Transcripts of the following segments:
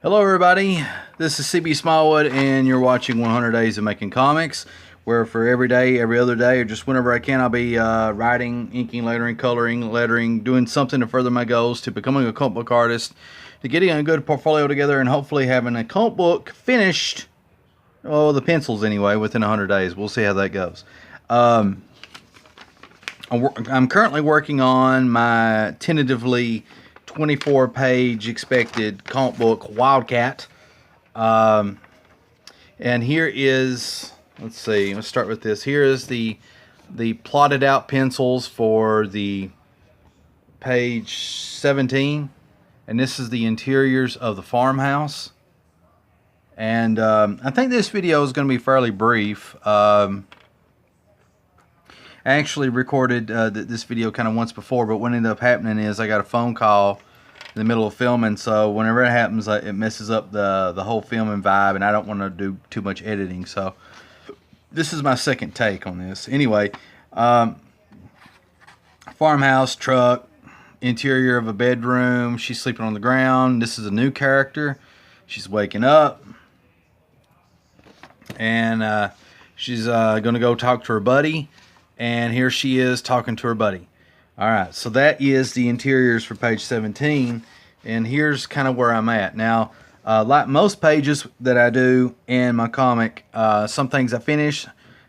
Hello everybody, this is C.B Smallwood and you're watching 100 Days of Making Comics, where for every day, every other day, or just whenever I can, I'll be writing, inking, lettering, coloring, lettering, doing something to further my goals to becoming a comic book artist, to getting a good portfolio together, and hopefully having a comic book finished, well, the pencils anyway, within 100 days. We'll see how that goes. I'm currently working on my tentatively 24-page expected comic book Wildcat. And here is, let's see, let's start with this. Here is the plotted out pencils for the page 17. And this is the interiors of the farmhouse. And I think this video is going to be fairly brief. I actually recorded this video kind of once before, but what ended up happening is I got a phone call in the middle of filming, so whenever it happens, it messes up the whole filming vibe, and I don't want to do too much editing, so this is my second take on this. Anyway, farmhouse, truck, interior of a bedroom, she's sleeping on the ground. This is a new character. She's waking up, and she's going to go talk to her buddy. And here she is talking to her buddy. Alright, so that is the interiors for page 17. And here's kind of where I'm at. Now, like most pages that I do in my comic, some things I finish,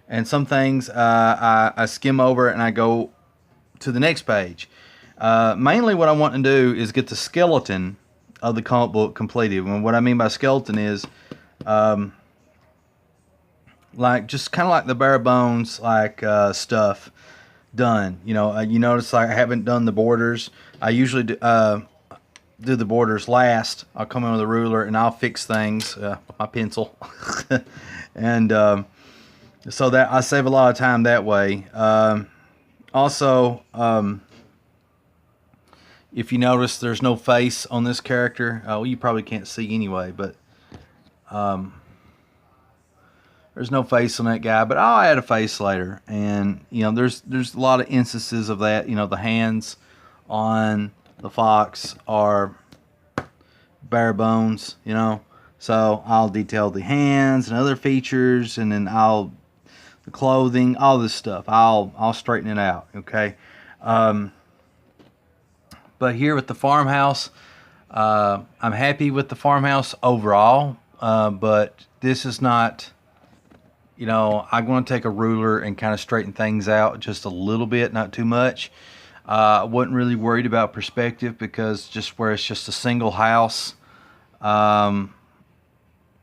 and some things I skim over and I go to the next page. Mainly what I want to do is get the skeleton of the comic book completed. And what I mean by skeleton is like just kind of like the bare bones stuff done. You know, you notice I haven't done the borders. I usually do the borders last. I'll come in with a ruler and I'll fix things with my pencil. And so that I save a lot of time that way. Also, if you notice, there's no face on this character. Well, you probably can't see anyway, but there's no face on that guy, but I'll add a face later. And you know, there's a lot of instances of that. You know, the hands on the fox are bare bones. You know, so I'll detail the hands and other features, and then the clothing, all this stuff. I'll straighten it out. Okay. But here with the farmhouse, I'm happy with the farmhouse overall. But this is not. You know, I'm going to take a ruler and kind of straighten things out just a little bit, not too much. I wasn't really worried about perspective because just where it's just a single house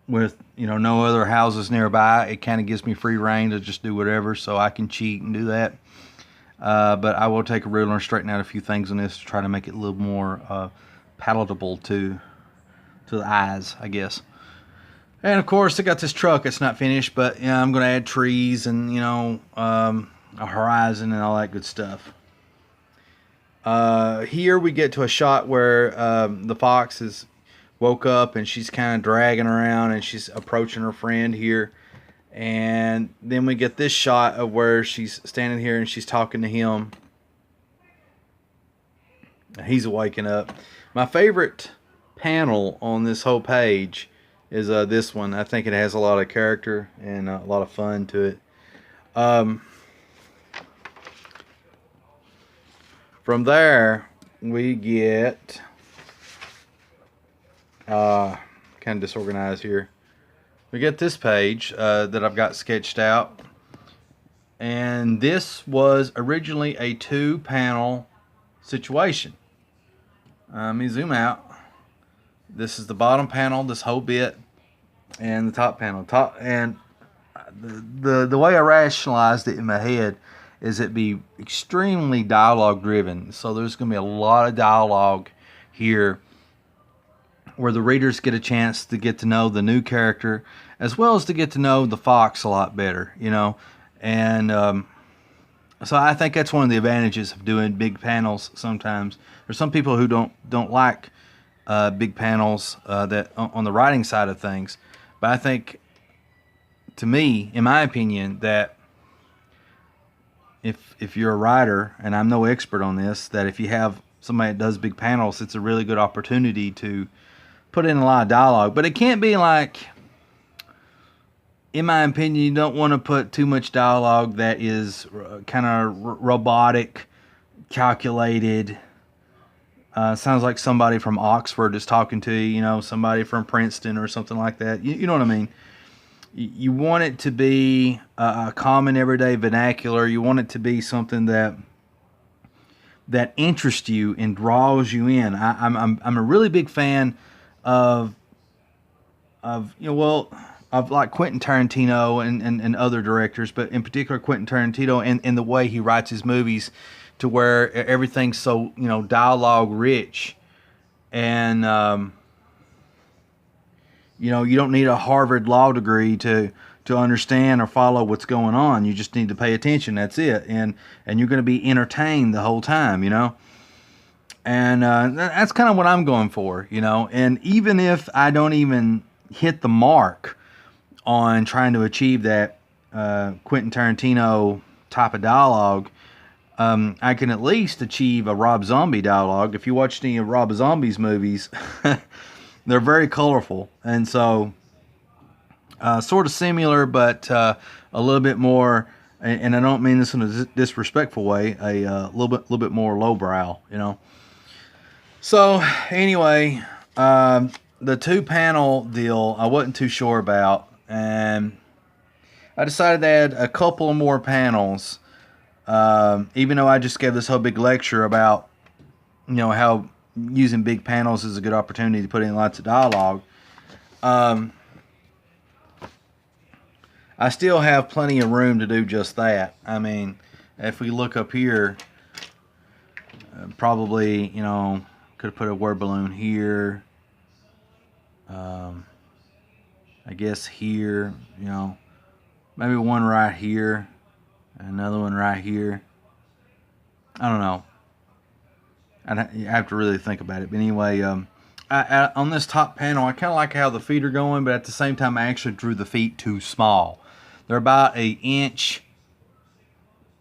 with, you know, no other houses nearby, it kind of gives me free reign to just do whatever, so I can cheat and do that. But I will take a ruler and straighten out a few things on this to try to make it a little more palatable to the eyes, I guess. And of course, I got this truck that's not finished, but you know, I'm going to add trees and, you know, a horizon and all that good stuff. Here we get to a shot where the fox is woke up and she's kind of dragging around and she's approaching her friend here. And then we get this shot of where she's standing here and she's talking to him. He's waking up. My favorite panel on this whole page is this one. I think it has a lot of character and a lot of fun to it. From there, we get kind of disorganized here. We get this page that I've got sketched out, and this was originally a 2-panel situation. Let me zoom out. This is the bottom panel, this whole bit, and the top panel. And the way I rationalized it in my head is it'd be extremely dialogue driven. So there's going to be a lot of dialogue here where the readers get a chance to get to know the new character as well as to get to know the fox a lot better, you know. And so I think that's one of the advantages of doing big panels sometimes. There's some people who don't like big panels that on the writing side of things, but I think, to me, in my opinion, that if you're a writer, and I'm no expert on this, that if you have somebody that does big panels, it's a really good opportunity to put in a lot of dialogue, but it can't be like, in my opinion, you don't want to put too much dialogue that is kind of robotic, calculated. Sounds like somebody from Oxford is talking to you, you know, somebody from Princeton or something like that. You know what I mean? You want it to be a common everyday vernacular. You want it to be something that interests you and draws you in. I'm a really big fan of you know, well, of like Quentin Tarantino and other directors, but in particular Quentin Tarantino and the way he writes his movies, to where everything's so, you know, dialogue rich, and you know, you don't need a Harvard law degree to understand or follow what's going on. You just need to pay attention. That's it, and you're going to be entertained the whole time, you know. And that's kind of what I'm going for, you know. And even if I don't even hit the mark on trying to achieve that Quentin Tarantino type of dialogue, I can at least achieve a Rob Zombie dialogue. If you watch any of Rob Zombie's movies, they're very colorful, and so sort of similar, but a little bit more. And I don't mean this in a disrespectful way. A little bit more lowbrow, you know. So anyway, the 2-panel deal I wasn't too sure about, and I decided to add a couple of more panels. Even though I just gave this whole big lecture about, you know, how using big panels is a good opportunity to put in lots of dialogue, I still have plenty of room to do just that. I mean, if we look up here, probably, you know, could have put a word balloon here. I guess here, you know, maybe one right here, another one right here. I don't know. I have to really think about it. But anyway, on this top panel, I kind of like how the feet are going, but at the same time, I actually drew the feet too small. They're about an inch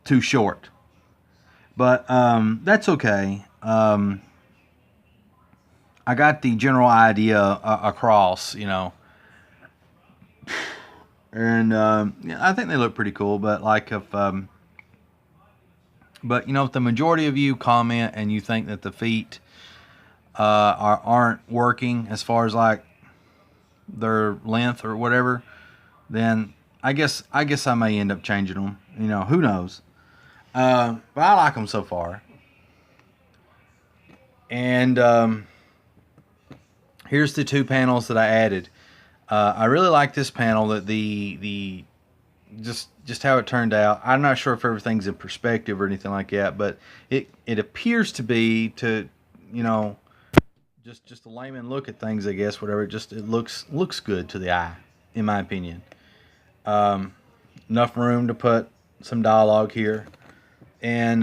too short. But that's okay. I got the general idea across, you know. And yeah, I think they look pretty cool. But like if... but you know, if the majority of you comment and you think that the feet aren't working as far as like their length or whatever, then I guess I may end up changing them. You know, who knows? But I like them so far. And here's the 2 panels that I added. I really like this panel, that the just how it turned out. I'm not sure if everything's in perspective or anything like that, but it appears to be, to, you know, just a layman look at things, I guess, whatever. It looks good to the eye, in my opinion. Enough room to put some dialogue here, and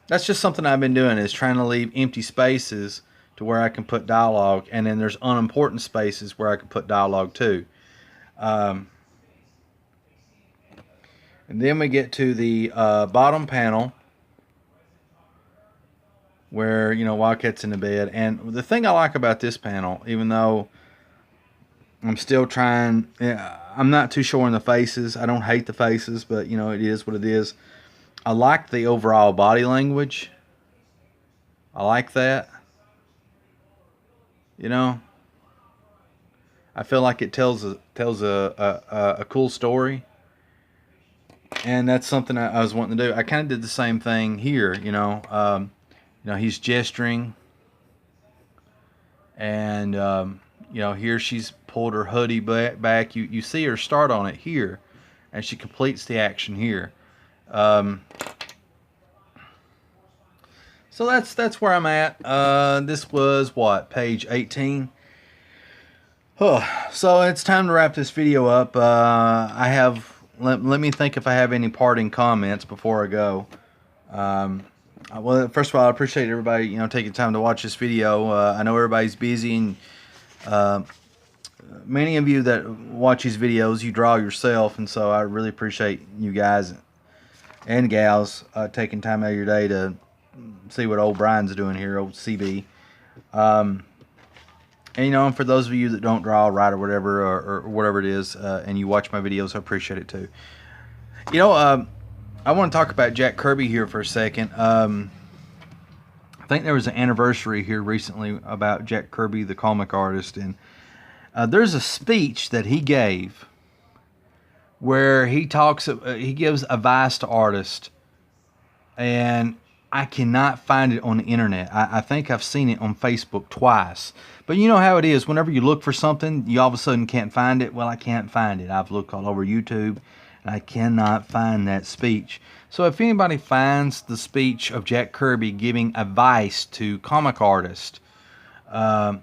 that's just something I've been doing, is trying to leave empty spaces to where I can put dialogue, and then there's unimportant spaces where I can put dialogue too. And then we get to the bottom panel where, you know, Wildcat's in the bed. And the thing I like about this panel, even though I'm still trying, I'm not too sure on the faces. I don't hate the faces, but, you know, it is what it is. I like the overall body language. I like that. You know, I feel like it tells a cool story. And that's something I was wanting to do. I kind of did the same thing here, you know. You know, he's gesturing. And, you know, here she's pulled her hoodie back. You see her start on it here. And she completes the action here. So that's where I'm at. This was, what, page 18? So it's time to wrap this video up. I have... Let me think if I have any parting comments before I go. Well, first of all, I appreciate everybody, you know, taking time to watch this video. I know everybody's busy, and many of you that watch these videos, you draw yourself, and so I really appreciate you guys and gals taking time out of your day to see what old Brian's doing here, old CB. And, you know, for those of you that don't draw, write, or whatever, or whatever it is, and you watch my videos, I appreciate it too. You know, I want to talk about Jack Kirby here for a second. I think there was an anniversary here recently about Jack Kirby, the comic artist, and there's a speech that he gave where he gives advice to artists, and I cannot find it on the internet. I think I've seen it on Facebook twice. But you know how it is. Whenever you look for something, you all of a sudden can't find it. Well, I can't find it. I've looked all over YouTube, and I cannot find that speech. So if anybody finds the speech of Jack Kirby giving advice to comic artists, can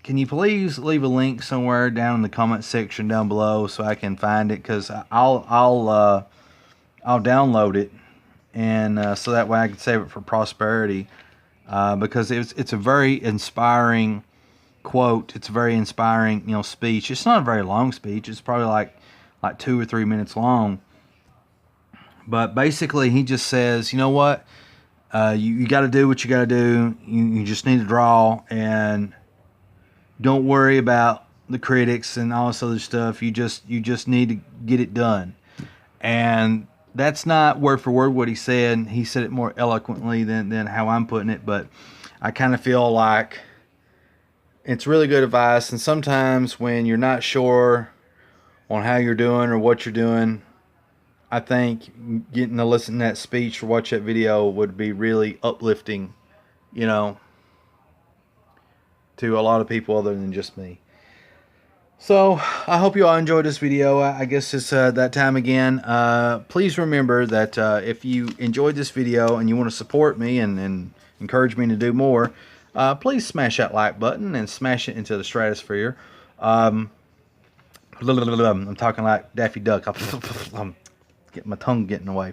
you please leave a link somewhere down in the comment section down below so I can find it? Because I'll download it, and so that way I can save it for prosperity. Because it's a very inspiring quote. It's a very inspiring, you know, speech. It's not a very long speech. It's probably like 2 or 3 minutes long. But basically, he just says, you know what, you got to do what you got to do. You just need to draw, and don't worry about the critics and all this other stuff. You just need to get it done. And that's not word for word what he said. He said it more eloquently than how I'm putting it, but I kind of feel like it's really good advice. And sometimes when you're not sure on how you're doing or what you're doing, I think getting to listen to that speech or watch that video would be really uplifting, you know, to a lot of people other than just me. So I hope you all enjoyed this video. I guess it's that time again. Please remember that if you enjoyed this video and you want to support me and encourage me to do more, please smash that like button and smash it into the stratosphere. I'm talking like Daffy Duck. I'm getting my tongue getting away.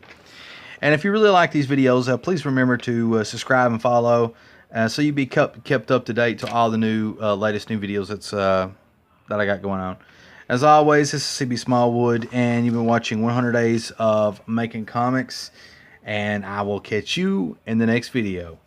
And if you really like these videos, please remember to subscribe and follow, so you be kept up to date to all the new latest new videos that I got going on. As always, this is C.B Smallwood, and you've been watching 100 Days of Making Comics, and I will catch you in the next video.